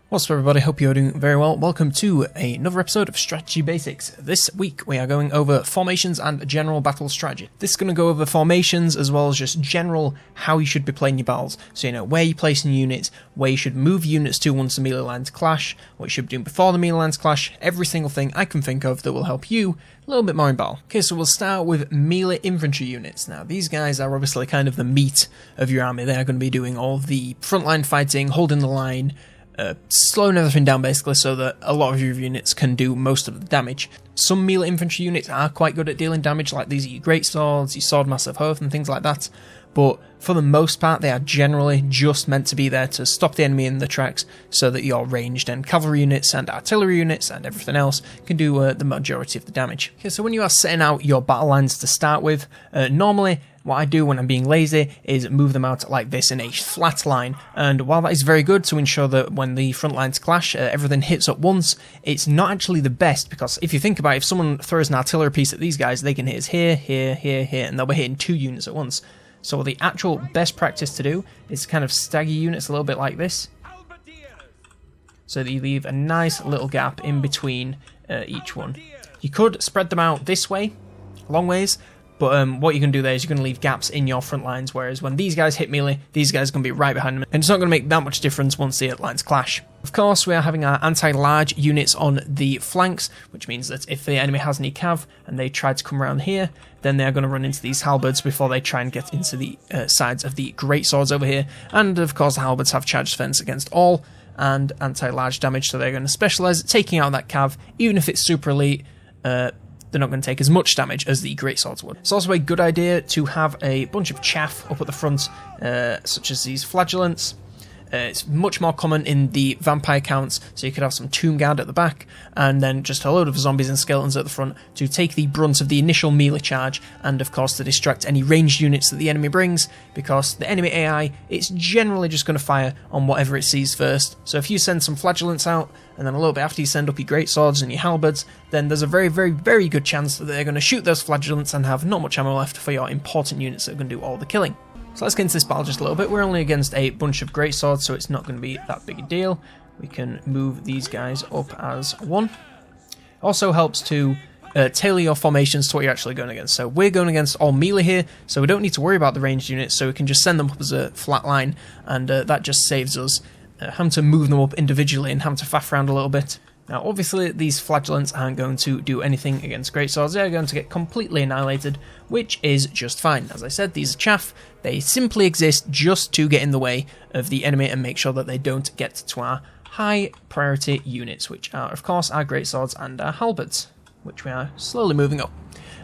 What's up everybody, hope you're doing very well. Welcome to another episode of Strategy Basics. This week we are going over formations and general battle strategy. This is going to go over formations as well as just general how you should be playing your battles. So you know where you're placing units, where you should move units to once the melee lines clash, what you should be doing before the melee lines clash, every single thing I can think of that will help you a little bit more in battle. Okay, so we'll start with melee infantry units. Now these guys are obviously kind of the meat of your army. They are going to be doing all the frontline fighting, holding the line, slowing everything down basically so that a lot of your units can do most of the damage. Some melee infantry units are quite good at dealing damage, like these are your great swords, your sword massive oath and things like that, but for the most part they are generally just meant to be there to stop the enemy in the tracks so that your ranged and cavalry units and artillery units and everything else can do the majority of the damage. Okay, so when you are setting out your battle lines to start with, normally what I do when I'm being lazy is move them out like this in a flat line, and while that is very good to ensure that when the front lines clash everything hits at once, it's not actually the best, because if you think about it, if someone throws an artillery piece at these guys, they can hit us here, here, here, here, and they'll be hitting 2 units at once. So the actual best practice to do is kind of stagger units a little bit like this, so that you leave a nice little gap in between each one. You could spread them out this way, long ways, but what you can do there is you're going to leave gaps in your front lines, whereas when these guys hit melee, these guys are going to be right behind them, and it's not going to make that much difference once the lines clash. Of course, we are having our anti-large units on the flanks, which means that if the enemy has any cav and they try to come around here, then they're going to run into these halberds before they try and get into the sides of the great swords over here, and of course the halberds have charge defense against all and anti-large damage, so they're going to specialize at taking out that cav, even if it's super elite. They're not going to take as much damage as the great swords would. It's also a good idea to have a bunch of chaff up at the front, such as these flagellants. It's much more common in the vampire counts, so you could have some tomb guard at the back, and then just a load of zombies and skeletons at the front to take the brunt of the initial melee charge, and of course to distract any ranged units that the enemy brings, because the enemy AI, it's generally just going to fire on whatever it sees first. So if you send some flagellants out, and then a little bit after you send up your great swords and your halberds, then there's a very, very, very good chance that they're going to shoot those flagellants and have not much ammo left for your important units that are going to do all the killing. So let's get into this battle just a little bit. We're only against a bunch of great swords, so it's not going to be that big a deal. We can move these guys up as one. Also helps to tailor your formations to what you're actually going against. So we're going against all melee here, so we don't need to worry about the ranged units, so we can just send them up as a flat line, and that just saves us having to move them up individually and having to faff around a little bit. Now obviously these flagellants aren't going to do anything against great swords, they're going to get completely annihilated, which is just fine. As I said, these are chaff, they simply exist just to get in the way of the enemy and make sure that they don't get to our high priority units, which are of course our great swords and our halberds, which we are slowly moving up.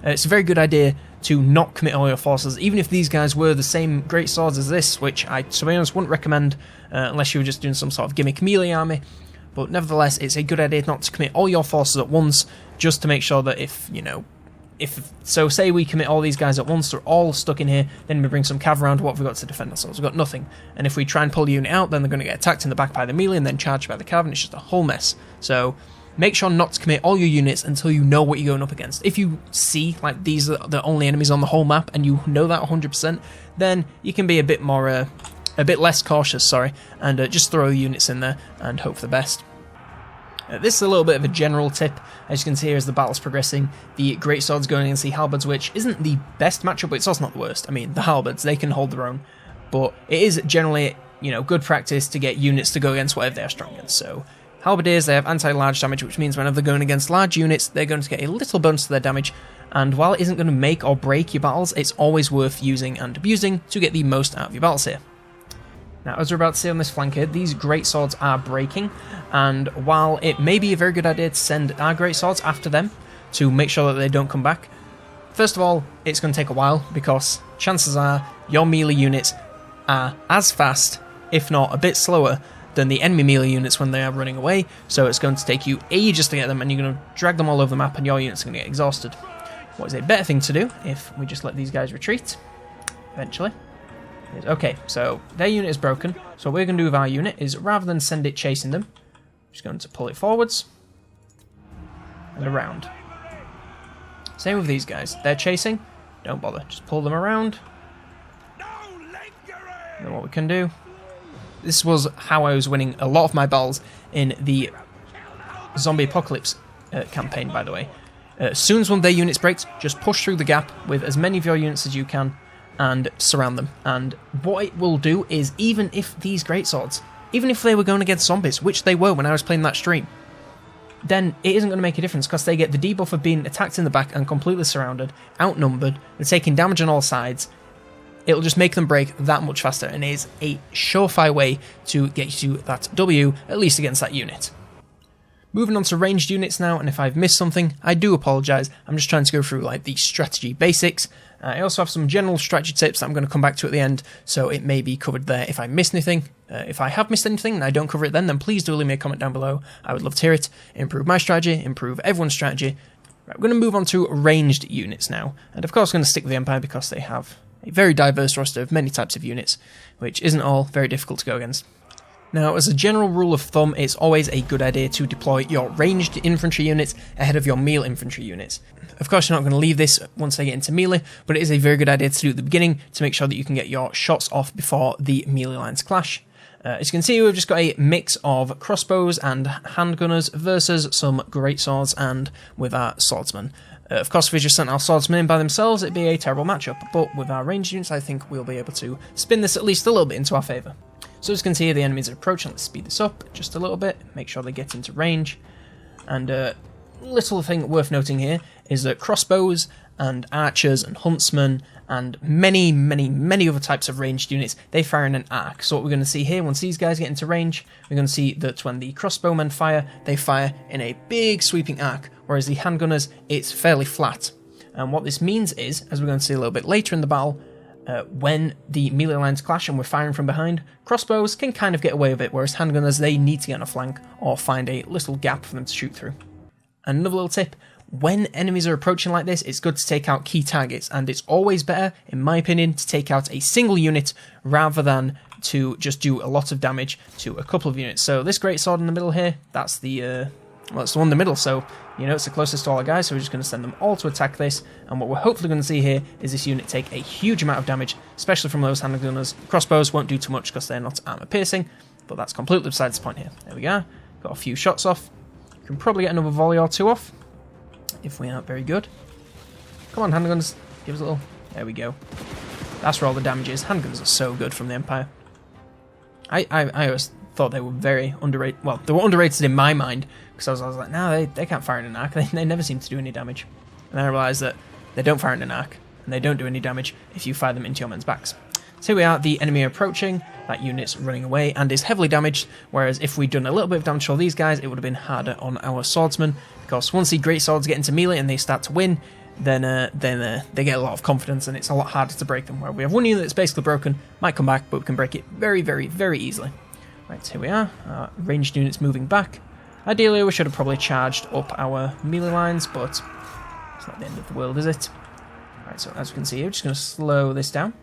It's a very good idea to not commit all your forces, even if these guys were the same great swords as this, which I, to be honest, wouldn't recommend unless you were just doing some sort of gimmick melee army. But nevertheless, it's a good idea not to commit all your forces at once, just to make sure that so say we commit all these guys at once, they're all stuck in here, then we bring some cav around, what have we got to defend ourselves? We've got nothing. And if we try and pull the unit out, then they're going to get attacked in the back by the melee and then charged by the cav, and it's just a whole mess. So make sure not to commit all your units until you know what you're going up against. If you see, like, these are the only enemies on the whole map, and you know that 100%, then you can be a bit more, a bit less cautious, and just throw units in there and hope for the best. This is a little bit of a general tip. As you can see here, as the battle's progressing, the great swords going against the halberds, which isn't the best matchup, but it's also not the worst. I mean, the halberds, they can hold their own, but it is generally, good practice to get units to go against whatever they're strong against. So halberdiers, they have anti-large damage, which means whenever they're going against large units, they're going to get a little bonus to their damage, and while it isn't going to make or break your battles, it's always worth using and abusing to get the most out of your battles here. Now, as we're about to see on this flank here, these great swords are breaking, and while it may be a very good idea to send our great swords after them to make sure that they don't come back, first of all, it's going to take a while, because chances are your melee units are as fast, if not a bit slower, than the enemy melee units when they are running away, so it's going to take you ages to get them, and you're going to drag them all over the map, and your units are going to get exhausted. What is a better thing to do if we just let these guys retreat, eventually? Okay, so their unit is broken, so what we're going to do with our unit is, rather than send it chasing them, we're just going to pull it forwards and around. Same with these guys, they're chasing, don't bother, just pull them around. And then what we can do This was how I was winning a lot of my battles in the Zombie Apocalypse campaign, by the way. As soon as one of their units breaks, just push through the gap with as many of your units as you can and surround them. And what it will do is, even if these greatswords, even if they were going against zombies, which they were when I was playing that stream, then it isn't going to make a difference because they get the debuff of being attacked in the back and completely surrounded, outnumbered, they're taking damage on all sides. It'll just make them break that much faster, and it is a surefire way to get you that W, at least against that unit. Moving on to ranged units now, and if I've missed something, I do apologise. I'm just trying to go through like the strategy basics. I also have some general strategy tips that I'm going to come back to at the end, so it may be covered there if I missed anything. If I have missed anything and I don't cover it then please do leave me a comment down below. I would love to hear it. Improve my strategy, improve everyone's strategy. Right, we're going to move on to ranged units now, and of course I'm going to stick with the Empire because they have a very diverse roster of many types of units, which isn't all very difficult to go against. Now, as a general rule of thumb, it's always a good idea to deploy your ranged infantry units ahead of your melee infantry units. Of course, you're not going to leave this once they get into melee, but it is a very good idea to do at the beginning to make sure that you can get your shots off before the melee lines clash. As you can see, we've just got a mix of crossbows and handgunners versus some greatswords and with our swordsmen. Of course, if we just sent our swordsmen in by themselves, it'd be a terrible matchup, but with our ranged units, I think we'll be able to spin this at least a little bit into our favour. So as you can see here, the enemies are approaching. Let's speed this up just a little bit, make sure they get into range. And little thing worth noting here is that crossbows and archers and huntsmen and many other types of ranged units, they fire in an arc. So what we're going to see here, once these guys get into range, we're going to see that when the crossbowmen fire, they fire in a big sweeping arc, whereas the handgunners, it's fairly flat. And what this means is, as we're going to see a little bit later in the battle, when the melee lines clash and we're firing from behind, crossbows can kind of get away with it, whereas handgunners, they need to get on a flank or find a little gap for them to shoot through. And another little tip, when enemies are approaching like this, it's good to take out key targets, and it's always better, in my opinion, to take out a single unit rather than to just do a lot of damage to a couple of units. So this greatsword in the middle here, that's the well, it's the one in the middle, so you know it's the closest to all our guys, so we're just going to send them all to attack this, and what we're hopefully going to see here is this unit take a huge amount of damage, especially from those handgunners. Crossbows won't do too much because they're not armor piercing, but that's completely besides the point here. There we go, got a few shots off. Can probably get another volley or two off, if we aren't very good. Come on, handguns, give us a little... There we go. That's where all the damage is. Handguns are so good from the Empire. I always thought they were very underrated. Well, they were underrated in my mind, because I was like, no, they can't fire in an arc. They never seem to do any damage. And then I realised that they don't fire in an arc, and they don't do any damage if you fire them into your men's backs. So here we are, the enemy approaching, that unit's running away and is heavily damaged, whereas if we'd done a little bit of damage to all these guys, it would have been harder on our swordsmen, because once the greatswords get into melee and they start to win, then they get a lot of confidence and it's a lot harder to break them. Where we have one unit that's basically broken, might come back, but we can break it very, very, very easily. Right, here we are, our ranged units moving back. Ideally, we should have probably charged up our melee lines, but it's not the end of the world, is it? Right, so as you can see here, we're just going to slow this down.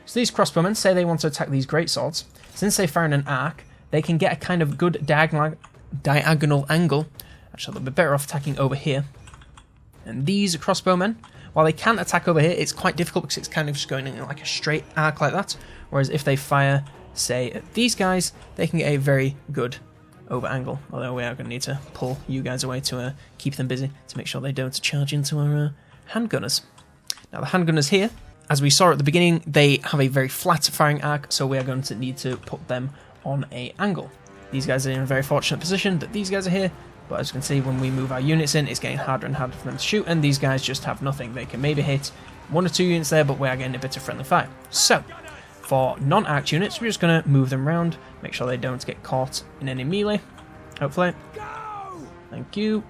So these crossbowmen, say they want to attack these greatswords. Since they fire in an arc, they can get a kind of good diagonal angle. Actually, they'll be better off attacking over here. And these crossbowmen, while they can attack over here, it's quite difficult because it's kind of just going in like a straight arc like that. Whereas if they fire, say, at these guys, they can get a very good over angle. Although we are going to need to pull you guys away to keep them busy, to make sure they don't charge into our handgunners. Now the handgunners here, as we saw at the beginning, they have a very flat firing arc, so we are going to need to put them on an angle. These guys are in a very fortunate position that these guys are here, but as you can see, when we move our units in, it's getting harder and harder for them to shoot, and these guys just have nothing. They can maybe hit one or two units there, but we are getting a bit of friendly fire. So, for non-arc units, we're just going to move them around, make sure they don't get caught in any melee, hopefully. Thank you.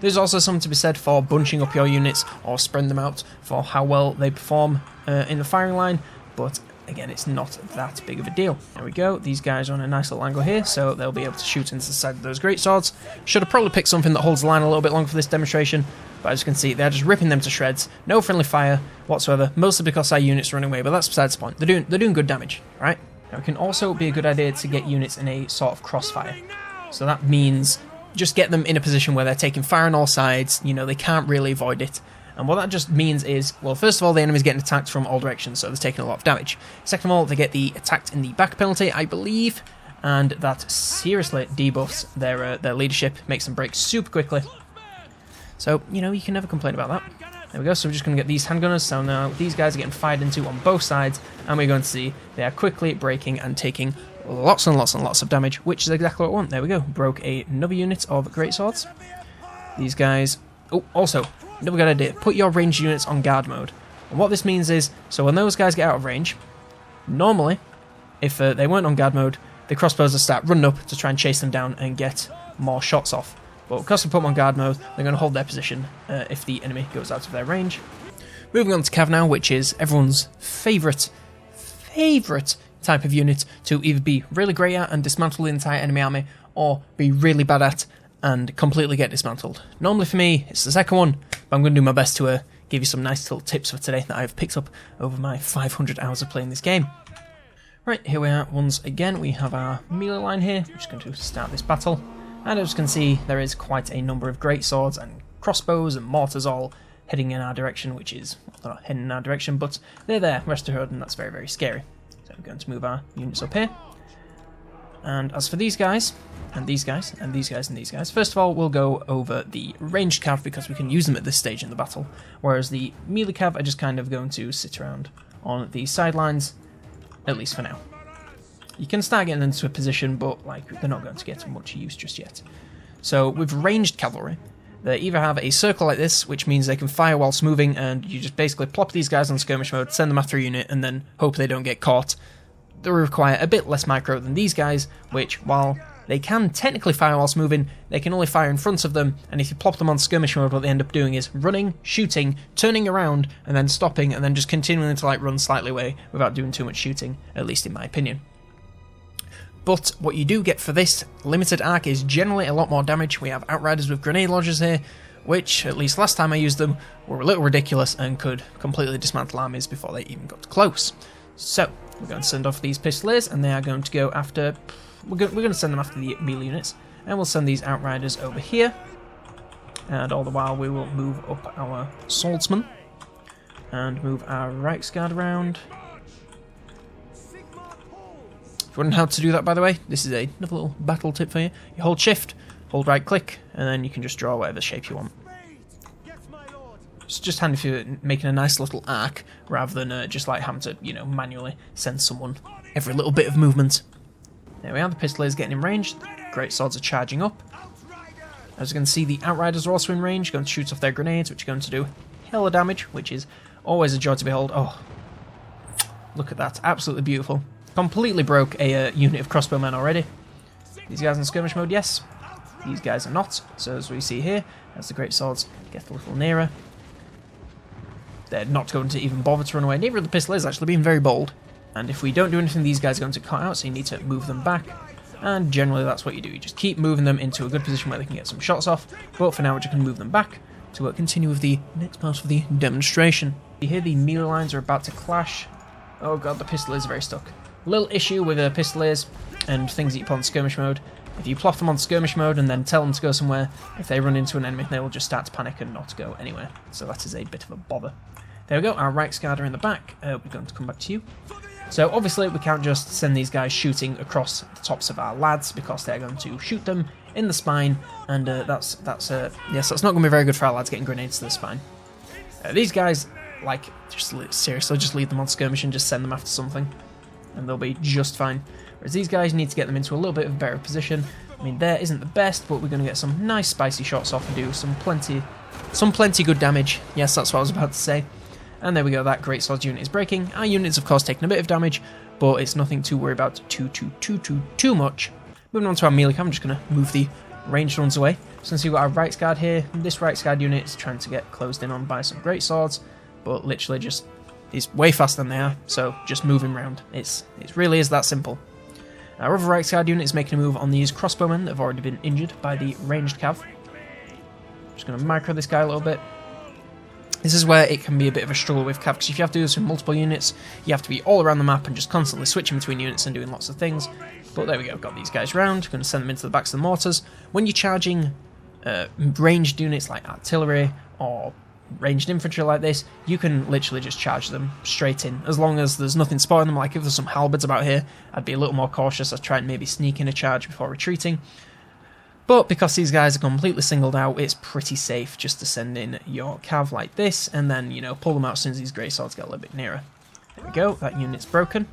There's also something to be said for bunching up your units or spreading them out for how well they perform in the firing line, but again, it's not that big of a deal. There we go, these guys are on a nice little angle here, so they'll be able to shoot into the side of those greatswords. Should have probably picked something that holds the line a little bit longer for this demonstration, but as you can see, they're just ripping them to shreds, no friendly fire whatsoever, mostly because our units are running away, but that's besides the point. They're doing good damage, right? Now, it can also be a good idea to get units in a sort of crossfire. So that means just get them in a position where they're taking fire on all sides, you know, they can't really avoid it, And what that just means is, well, first of all, the enemy's getting attacked from all directions, so they're taking a lot of damage. Second of all, they get the attacked in the back penalty, I believe, and that seriously debuffs their leadership, makes them break super quickly. So, you know, you can never complain about that. There we go, so we're just going to get these handgunners, so now these guys are getting fired into on both sides, and we're going to see they are quickly breaking and taking lots and lots and lots of damage, which is exactly what I want. There we go, broke another unit of greatswords. These guys... Oh, also, another good idea, put your ranged units on guard mode. And what this means is, so when those guys get out of range, normally, if they weren't on guard mode, the crossbows will start running up to try and chase them down and get more shots off. But because we put them on guard mode, they're going to hold their position if the enemy goes out of their range. Moving on to Cav now, which is everyone's favourite type of unit to either be really great at and dismantle the entire enemy army, or be really bad at and completely get dismantled. Normally for me, it's the second one, but I'm going to do my best to give you some nice little tips for today that I've picked up over my 500 hours of playing this game. Right, here we are once again. We have our melee line here. I'm just going to start this battle. And as you can see, there is quite a number of greatswords and crossbows and mortars all heading in our direction, which is, well, they're not heading in our direction, but they're there, rest assured, and that's very, very scary. So we're going to move our units up here. And as for these guys, and these guys, and these guys, and these guys, first of all, we'll go over the ranged cav because we can use them at this stage in the battle, whereas the melee cav are just kind of going to sit around on the sidelines, at least for now. You can start getting into a position, but like they're not going to get much use just yet. So with ranged cavalry, they either have a circle like this, which means they can fire whilst moving, and you just basically plop these guys on skirmish mode, send them after a unit, and then hope they don't get caught. They require a bit less micro than these guys, which, while they can technically fire whilst moving, they can only fire in front of them, and if you plop them on skirmish mode, what they end up doing is running, shooting, turning around, and then stopping, and then just continuing to like run slightly away without doing too much shooting, at least in my opinion. But what you do get for this limited arc is generally a lot more damage. We have outriders with grenade launchers here, which, at least last time I used them, were a little ridiculous and could completely dismantle armies before they even got close. So, we're going to send off these pistoliers, and they are going to go after... We're going to send them after the melee units, and we'll send these outriders over here. And all the while we will move up our swordsmen, and move our Reichsguard around. If you wonder how to do that, by the way, this is another little battle tip for you. You hold shift, hold right click, and then you can just draw whatever shape you want. It's just handy if you're making a nice little arc, rather than just like having to, you know, manually send someone every little bit of movement. There we are, the pistoliers getting in range, the great swords are charging up. As you can see, the outriders are also in range, going to shoot off their grenades, which are going to do hella damage, which is always a joy to behold. Oh, look at that, absolutely beautiful. Completely broke a unit of crossbowmen already. These guys in skirmish mode, yes. These guys are not. So as we see here, as the great swords get a little nearer, they're not going to even bother to run away. Neither of the pistoliers actually being very bold. And if we don't do anything, these guys are going to cut out, so you need to move them back. And generally that's what you do. You just keep moving them into a good position where they can get some shots off. But for now, we're just going to move them back to continue with the next part of the demonstration. You hear the melee lines are about to clash. Oh god, the pistoliers are very stuck. Little issue with pistoliers and things that you put on skirmish mode. If you plot them on skirmish mode and then tell them to go somewhere, if they run into an enemy, they will just start to panic and not go anywhere. So that is a bit of a bother. There we go, our Reichsguard are in the back. We're going to come back to you. So obviously we can't just send these guys shooting across the tops of our lads, because they're going to shoot them in the spine, and that's not going to be very good for our lads getting grenades to the spine. These guys, like, seriously, just leave them on skirmish and just send them after something, and they'll be just fine. Whereas these guys, need to get them into a little bit of a better position. I mean, there isn't the best, but we're going to get some nice spicy shots off and do some plenty good damage. Yes, that's what I was about to say. And there we go, that great swords unit is breaking. Our unit's of course taking a bit of damage, but it's nothing to worry about too much. Moving on to our melee, I'm just going to move the ranged ones away. So we've got our Reichsguard here. This Reichsguard unit is trying to get closed in on by some great swords, but literally just is way faster than they are, so just move him around. It really is that simple. Our other Reichsguard unit is making a move on these crossbowmen that have already been injured by the ranged cav. Just going to micro this guy a little bit. This is where it can be a bit of a struggle with cav, because if you have to do this with multiple units, you have to be all around the map and just constantly switching between units and doing lots of things. But there we go, got these guys round, going to send them into the backs of the mortars. When you're charging ranged units like artillery or ranged infantry like this, you can literally just charge them straight in, as long as there's nothing spotting them. Like if there's some halberds about here, I'd be a little more cautious. I'd try and maybe sneak in a charge before retreating. But because these guys are completely singled out, it's pretty safe just to send in your cav like this, and then, you know, pull them out as soon as these grey swords get a little bit nearer. There we go, that unit's broken,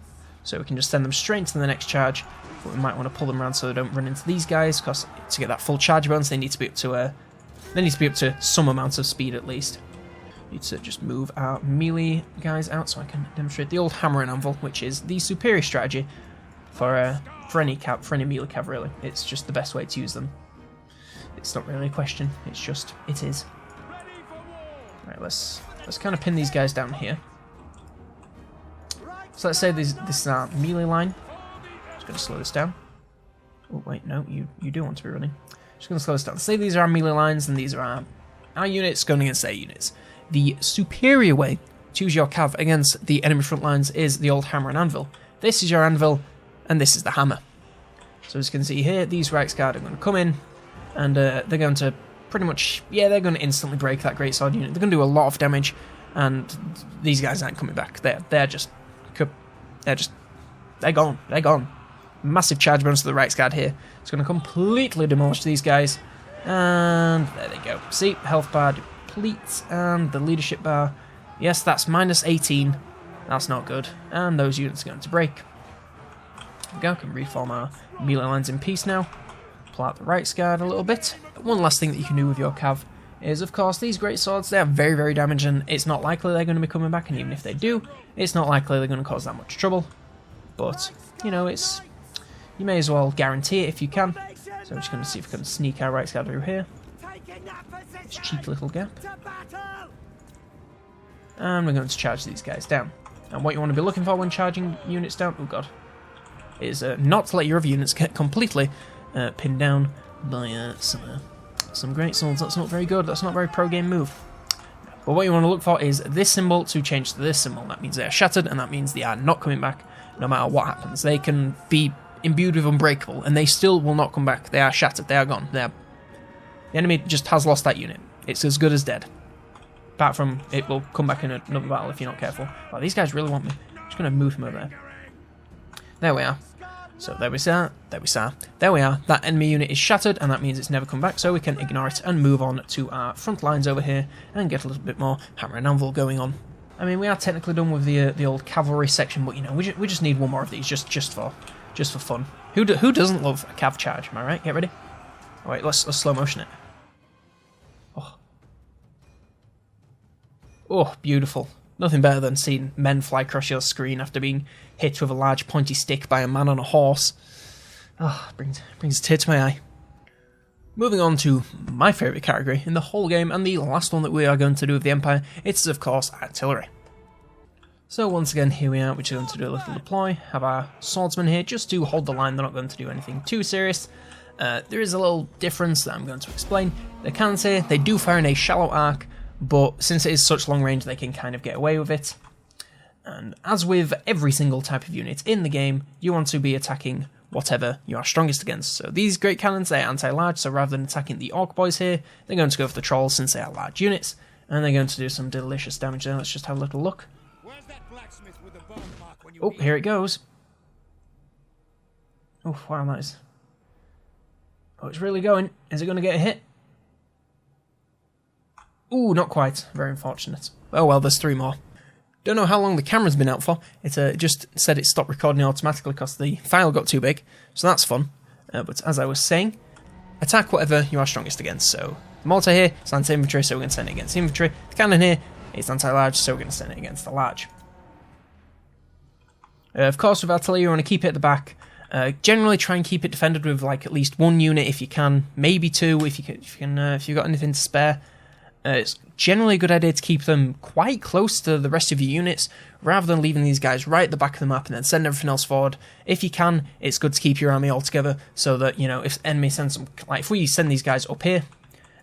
so we can just send them straight into the next charge. But we might want to pull them around so they don't run into these guys, because to get that full charge bonus, they need to be up to some amount of speed at least. Need to just move our melee guys out so I can demonstrate the old hammer and anvil, which is the superior strategy for any melee cav really. It's just the best way to use them. It's not really a question, it's just, it is. Right, let's kind of pin these guys down here. So let's say this is our melee line. Just going to slow this down. Oh wait, no, you do want to be running. Just going to slow this down. Say these are our melee lines, and these are our units going against their units. The superior way to use your cav against the enemy front lines is the old hammer and anvil. This is your anvil, and this is the hammer. So as you can see here, these Reichsguard are going to come in, and they're going to pretty much, yeah, they're going to instantly break that greatsword unit. They're going to do a lot of damage, and these guys aren't coming back. They're gone. They're gone. Massive charge bonus to the Reichsguard here. It's going to completely demolish these guys, and there they go. See, health bar depletes, and the leadership bar, yes, that's minus 18. That's not good, and those units are going to break. There we go. Can reform our melee lines in peace now. Pull out the Reichsguard a little bit. One last thing that you can do with your cav is, of course, these great swords, they are very, very damaging. It's not likely they're going to be coming back, and even if they do, it's not likely they're going to cause that much trouble. But, you know, you may as well guarantee it if you can. So I'm just going to see if we can sneak our Reichsguard through here. This cheeky little gap. And we're going to charge these guys down. And what you want to be looking for when charging units down, oh god, is not to let your other units get completely pinned down by some great swords. That's not very good. That's not a very pro-game move. But what you want to look for is this symbol to change to this symbol. That means they are shattered, and that means they are not coming back no matter what happens. They can be imbued with unbreakable, and they still will not come back. They are shattered. They are gone. The enemy just has lost that unit. It's as good as dead. Apart from it will come back in another battle if you're not careful. Oh, these guys really want me. I'm just going to move them over there. There we are. So there we are, there we are. That enemy unit is shattered, and that means it's never come back, so we can ignore it and move on to our front lines over here and get a little bit more hammer and anvil going on. I mean, we are technically done with the old cavalry section, but you know, we just need one more of these just for fun. Who doesn't love a cav charge? Am I right? Get ready. All right, let's slow motion it. Oh, beautiful. Nothing better than seeing men fly across your screen after being hit with a large pointy stick by a man on a horse. Ah, brings a tear to my eye. Moving on to my favourite category in the whole game, and the last one that we are going to do with the Empire, it's of course artillery. So once again, here we are, we're just going to do a little deploy, have our swordsmen here just to hold the line. They're not going to do anything too serious. There is a little difference that I'm going to explain. They can say they do fire in a shallow arc, but since it is such long range, they can kind of get away with it. And as with every single type of unit in the game, you want to be attacking whatever you are strongest against. So these great cannons, they're anti-large, so rather than attacking the orc boys here, they're going to go for the trolls since they are large units, and they're going to do some delicious damage there. Let's just have a little look. Oh, here it goes. Oh, wow, that is... Oh, it's really going. Is it going to get a hit? Ooh, not quite. Very unfortunate. Oh well, there's 3 more. Don't know how long the camera's been out for. It just said it stopped recording automatically because the file got too big, so that's fun. But as I was saying, attack whatever you are strongest against. So the mortar here is anti-infantry, so we're going to send it against infantry. The cannon here is anti-large, so we're going to send it against the large. Of course, with artillery, you want to keep it at the back. Generally, try and keep it defended with like at least 1 unit if you can, maybe 2 if you've got anything to spare. It's generally a good idea to keep them quite close to the rest of your units, rather than leaving these guys right at the back of the map and then send everything else forward. If you can, it's good to keep your army all together, so that, you know, if the enemy sends some, like if we send these guys up here,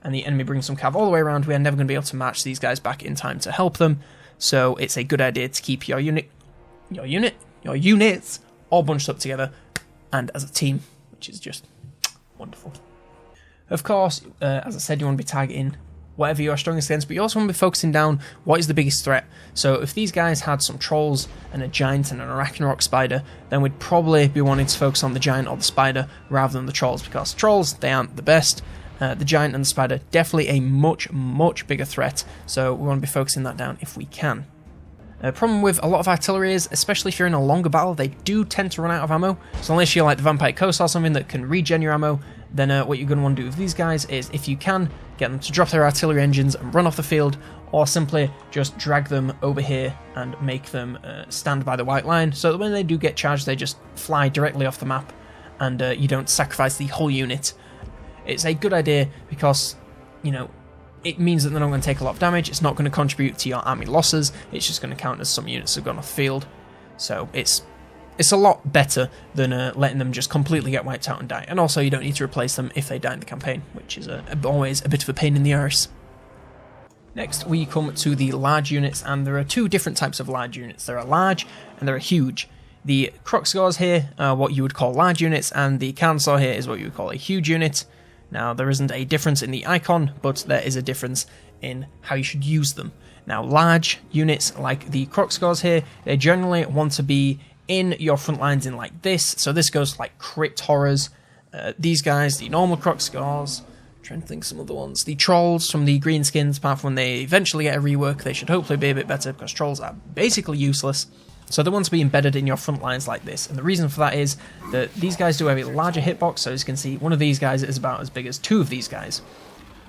and the enemy brings some cav all the way around, we are never going to be able to match these guys back in time to help them. So it's a good idea to keep your units all bunched up together, and as a team, which is just wonderful. Of course, as I said, you want to be targeting whatever you are strongest against, but you also want to be focusing down what is the biggest threat. So if these guys had some trolls and a giant and an Arachnarok spider, then we'd probably be wanting to focus on the giant or the spider rather than the trolls, because trolls, they aren't the best. The giant and the spider, definitely a much, much bigger threat, so we want to be focusing that down if we can. Problem with a lot of artillery is, especially if you're in a longer battle, they do tend to run out of ammo. So unless you're like the Vampire Coast or something that can regen your ammo, then what you're going to want to do with these guys is, if you can, get them to drop their artillery engines and run off the field, or simply just drag them over here and make them stand by the white line, so that when they do get charged, they just fly directly off the map, and you don't sacrifice the whole unit. It's a good idea because, you know, it means that they're not going to take a lot of damage, it's not going to contribute to your army losses, it's just going to count as some units have gone off the field. So it's a lot better than letting them just completely get wiped out and die. And also you don't need to replace them if they die in the campaign, which is always a bit of a pain in the arse. Next we come to the large units, and there are two different types of large units. There are large and there are huge. The Crocscars here are what you would call large units, and the Carnosaur here is what you would call a huge unit. Now, there isn't a difference in the icon, but there is a difference in how you should use them. Now, large units like the Crocscars here, they generally want to be in your front lines in like this. So this goes like Crypt Horrors. These guys, the normal Crocscars, I'm trying to think some other ones. The Trolls from the Greenskins, apart from when they eventually get a rework, they should hopefully be a bit better, because Trolls are basically useless. So they want to be embedded in your front lines like this, and the reason for that is that these guys do have a larger hitbox, so as you can see, one of these guys is about as big as two of these guys.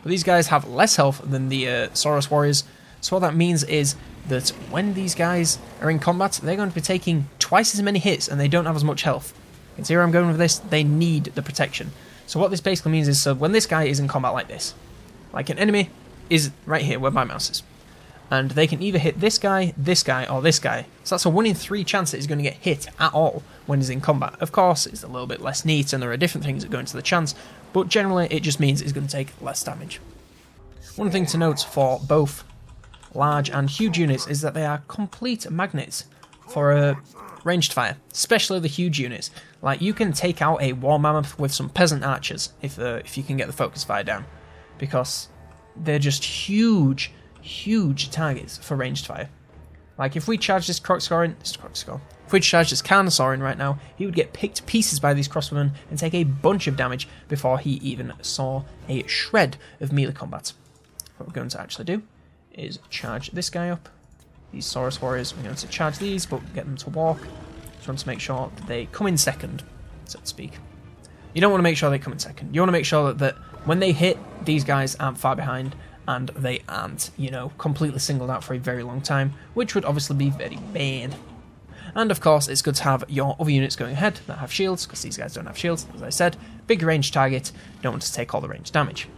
But these guys have less health than the Saurus Warriors, so what that means is that when these guys are in combat, they're going to be taking twice as many hits, and they don't have as much health. You can see where I'm going with this, they need the protection. So what this basically means is, so when this guy is in combat like this, like an enemy is right here where my mouse is, and they can either hit this guy, or this guy. So that's a 1 in 3 chance that he's going to get hit at all when he's in combat. Of course, it's a little bit less neat, and there are different things that go into the chance, but generally it just means he's going to take less damage. One thing to note for both large and huge units is that they are complete magnets for ranged fire, especially the huge units. Like, you can take out a war mammoth with some peasant archers if you can get the focus fire down, because they're just huge targets for ranged fire. Like, if we charge this if we charge this Carnosaur in right now, he would get picked to pieces by these crossbowmen and take a bunch of damage before he even saw a shred of melee combat. What we're going to actually do is charge this guy up. These Saurus Warriors, we're going to charge these, but get them to walk. Just want to make sure that they come in second, so to speak. You don't want to make sure they come in second. You want to make sure that when they hit, these guys aren't far behind, and they aren't, you know, completely singled out for a very long time, which would obviously be very bad. And of course, it's good to have your other units going ahead that have shields, because these guys don't have shields, as I said. Big range target, don't want to take all the range damage.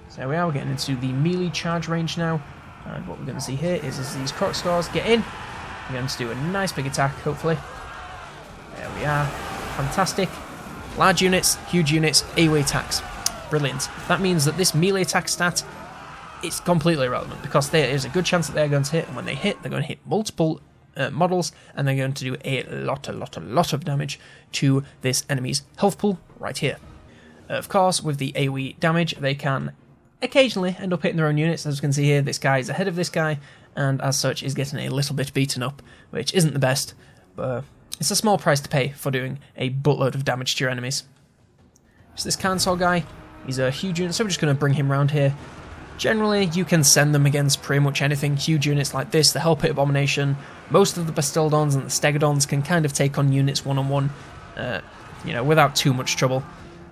So there we are, we're getting into the melee charge range now, and what we're going to see here is as these Crocscars get in, we're going to do a nice big attack, hopefully. There we are, fantastic. Large units, huge units, AoE attacks. Brilliant. That means that this melee attack stat, it's completely irrelevant, because there is a good chance that they're going to hit, and when they hit, they're going to hit multiple models, and they're going to do a lot of damage to this enemy's health pool right here. Of course, with the AoE damage, they can occasionally end up hitting their own units. As you can see here, this guy is ahead of this guy, and as such is getting a little bit beaten up, which isn't the best, but it's a small price to pay for doing a buttload of damage to your enemies. So this Carnosaur guy, he's a huge unit, so we're just going to bring him around here. Generally, you can send them against pretty much anything. Huge units like this, the Hellpit Abomination, most of the Bastildons and the Stegodons can kind of take on units one-on-one, you know, without too much trouble.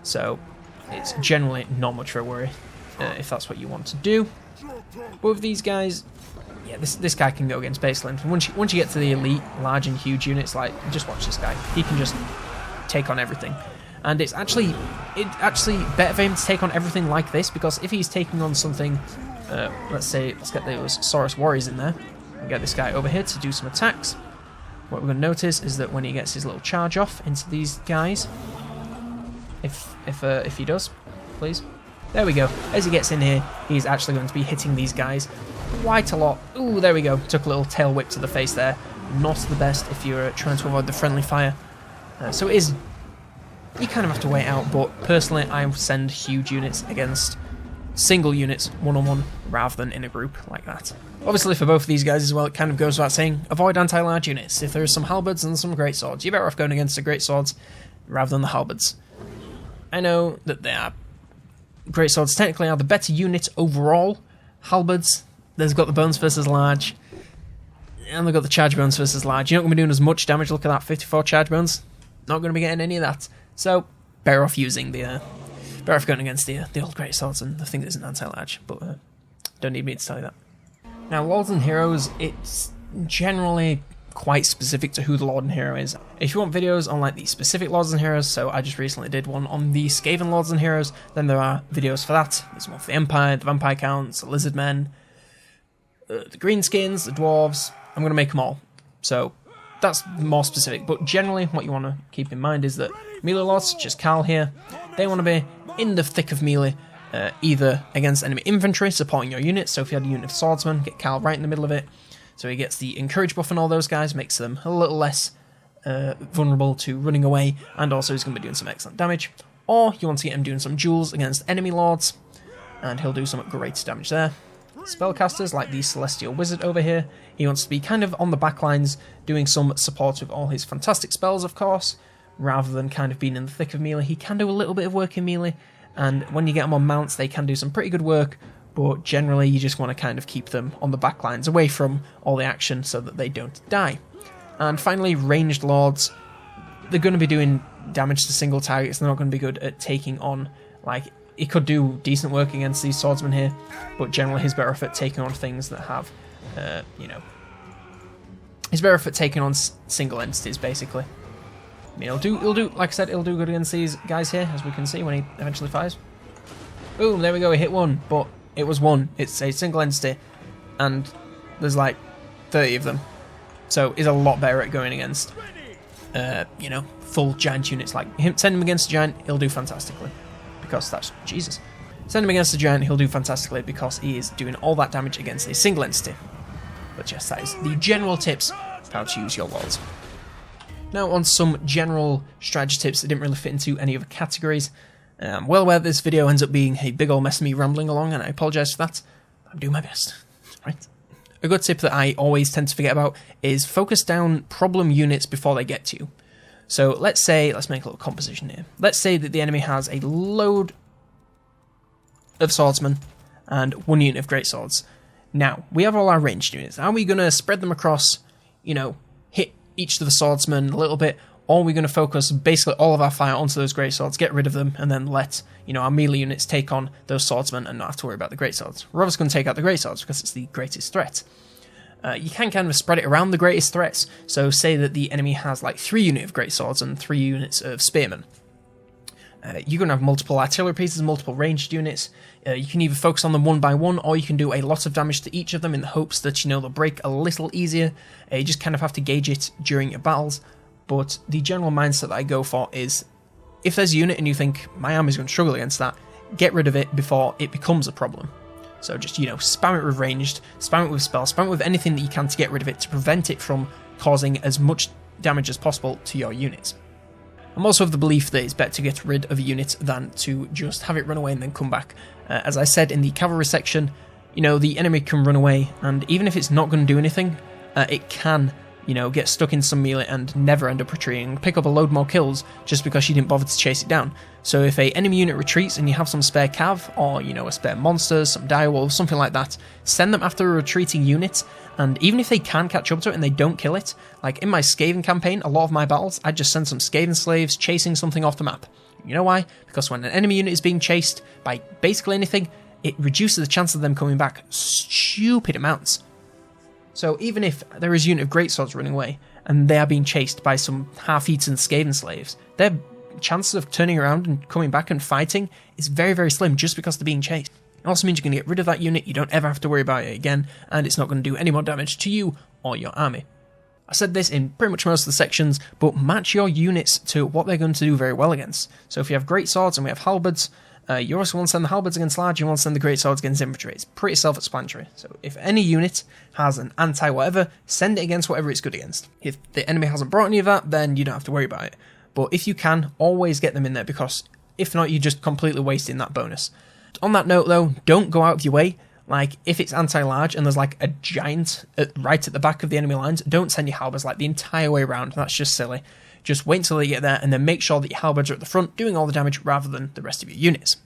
So it's generally not much of a worry if that's what you want to do. But with these guys, yeah, this guy can go against baseline. Once you get to the elite, large and huge units, like, just watch this guy. He can just take on everything. And it's actually better for him to take on everything like this, because if he's taking on something, let's get those Saurus Warriors in there, and get this guy over here to do some attacks. What we're going to notice is that when he gets his little charge off into these guys, if he does, please. There we go. As he gets in here, he's actually going to be hitting these guys quite a lot. Ooh, there we go. Took a little tail whip to the face there. Not the best if you're trying to avoid the friendly fire. So it is... You kind of have to wait out, but personally I send huge units against single units, one-on-one, rather than in a group like that. Obviously for both of these guys as well, it kind of goes without saying, avoid anti-large units. If there's some halberds and some greatswords, you're better off going against the greatswords rather than the halberds. I know that they are greatswords technically are the better unit overall. Halberds, they've got the bones versus large, and they've got the charge bones versus large. You're not going to be doing as much damage. Look at that, 54 charge bones. Not going to be getting any of that. So, better off using the, better off going against the old greatswords and the thing that isn't anti-large. But don't need me to tell you that. Now, Lords and Heroes, it's generally quite specific to who the Lord and Hero is. If you want videos on like the specific Lords and Heroes, so I just recently did one on the Skaven Lords and Heroes, then there are videos for that. There's one for the Empire, the Vampire Counts, the Lizard Men, the Greenskins, the Dwarves. I'm going to make them all. So that's more specific, but generally what you want to keep in mind is that melee Lords, such as Cal here, they want to be in the thick of melee, either against enemy infantry, supporting your unit. So if you had a unit of swordsmen, get Cal right in the middle of it. So he gets the encourage buff and all those guys, makes them a little less vulnerable to running away, and also he's going to be doing some excellent damage. Or you want to get him doing some duels against enemy lords, and he'll do some great damage there. Spellcasters, like the Celestial Wizard over here, he wants to be kind of on the back lines, doing some support with all his fantastic spells, of course, rather than kind of being in the thick of melee. He can do a little bit of work in melee, and when you get them on mounts, they can do some pretty good work, but generally you just want to kind of keep them on the back lines, away from all the action so that they don't die. And finally, ranged lords, they're going to be doing damage to single targets. They're not going to be good at taking on, like, he could do decent work against these swordsmen here, but generally he's better off at taking on things that have, you know, he's better off at taking on single entities, basically. I mean, he'll do, like I said, he'll do good against these guys here, as we can see when he eventually fires. Boom, there we go, he hit one, but it was one. It's a single entity, and there's like 30 of them. So he's a lot better at going against, you know, full giant units. Like, send him against a giant, he'll do fantastically. Because that's, Jesus. Send him against a giant, he'll do fantastically because he is doing all that damage against a single entity. But yes, that is the general tips of how to use your lords. Now on some general strategy tips that didn't really fit into any other categories. I'm well aware this video ends up being a big old mess of me rambling along, and I apologise for that. I'm doing my best. Right. A good tip that I always tend to forget about is focus down problem units before they get to you. So let's make a little composition here. Let's say that the enemy has a load of swordsmen and one unit of greatswords. Now, we have all our ranged units. Are we going to spread them across, you know, hit each of the swordsmen a little bit, or are we going to focus basically all of our fire onto those greatswords, get rid of them, and then let, you know, our melee units take on those swordsmen and not have to worry about the greatswords? We're obviously going to take out the greatswords because it's the greatest threat. You can kind of spread it around the greatest threats. So say that the enemy has like 3 units of greatswords and 3 units of spearmen. You're going to have multiple artillery pieces, multiple ranged units. You can either focus on them one by one, or you can do a lot of damage to each of them in the hopes that, you know, they'll break a little easier. You just kind of have to gauge it during your battles. But the general mindset that I go for is, if there's a unit and you think, my army's going to struggle against that, get rid of it before it becomes a problem. So just, you know, spam it with ranged, spam it with spell, spam it with anything that you can to get rid of it, to prevent it from causing as much damage as possible to your units. I'm also of the belief that it's better to get rid of a unit than to just have it run away and then come back. As I said in the cavalry section, you know, the enemy can run away, and even if it's not going to do anything, it can, you know, get stuck in some melee and never end up retreating, pick up a load more kills just because you didn't bother to chase it down. So if a enemy unit retreats and you have some spare cav, or, you know, a spare monsters, some direwolves, something like that, send them after a retreating unit, and even if they can catch up to it and they don't kill it, like in my Skaven campaign, a lot of my battles, I'd just send some Skaven slaves chasing something off the map. You know why? Because when an enemy unit is being chased by basically anything, it reduces the chance of them coming back stupid amounts. So even if there is a unit of greatswords running away, and they are being chased by some half-eaten Skaven slaves, their chances of turning around and coming back and fighting is very, very slim just because they're being chased. It also means you're going to get rid of that unit, you don't ever have to worry about it again, and it's not going to do any more damage to you or your army. I said this in pretty much most of the sections, but match your units to what they're going to do very well against. So if you have greatswords and we have halberds, you also want to send the halberds against large, you want to send the greatswords against infantry. It's pretty self-explanatory. So if any unit has an anti-whatever, send it against whatever it's good against. If the enemy hasn't brought any of that, then you don't have to worry about it. But if you can, always get them in there, because if not, you're just completely wasting that bonus. On that note though, don't go out of your way. Like, if it's anti-large and there's like a giant right at the back of the enemy lines, don't send your halberds like the entire way around. That's just silly. Just wait until they get there and then make sure that your halberds are at the front doing all the damage rather than the rest of your units.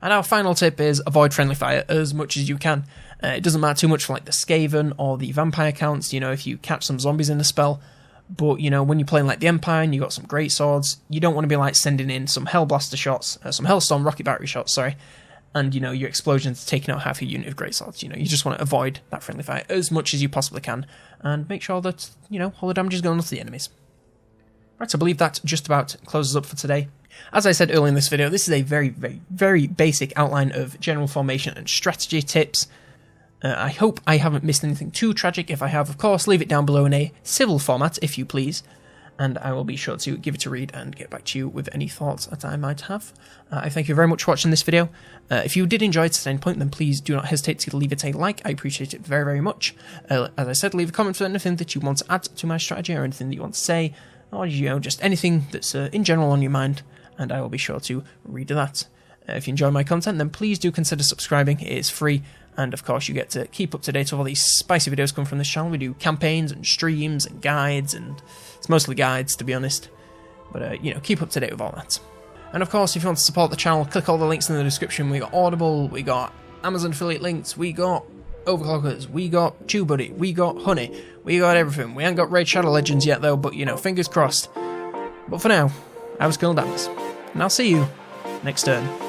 And our final tip is avoid friendly fire as much as you can. It doesn't matter too much for like the Skaven or the vampire counts, you know, if you catch some zombies in a spell. But, you know, when you're playing like the Empire and you've got some great swords, you don't want to be like sending in some Hellblaster shots, some Hellstorm rocket battery shots, sorry, and, you know, your explosions taking out half your unit of great swords. You know, you just want to avoid that friendly fire as much as you possibly can and make sure that, you know, all the damage is going to the enemies. Right, I believe that just about closes up for today. As I said earlier in this video, this is a very, very, very basic outline of general formation and strategy tips. I hope I haven't missed anything too tragic. If I have, of course, leave it down below in a civil format, if you please, and I will be sure to give it a read and get back to you with any thoughts that I might have. I thank you very much for watching this video. If you did enjoy it at any point, then please do not hesitate to leave it a like. I appreciate it very, very much. As I said, leave a comment for anything that you want to add to my strategy or anything that you want to say, or, you know, just anything that's in general on your mind, and I will be sure to read that. If you enjoy my content, then please do consider subscribing. It is free, and of course you get to keep up to date with all these spicy videos coming from this channel. We do campaigns and streams and guides, and it's mostly guides, to be honest. But, you know, keep up to date with all that. And of course, if you want to support the channel, click all the links in the description. We got Audible, we got Amazon affiliate links, we got Overclockers, we got TubeBuddy, we got Honey, we got everything. We ain't got Raid Shadow Legends yet though, but, you know, fingers crossed. But for now, I was COLONELDAMNEDERS, and I'll see you next turn.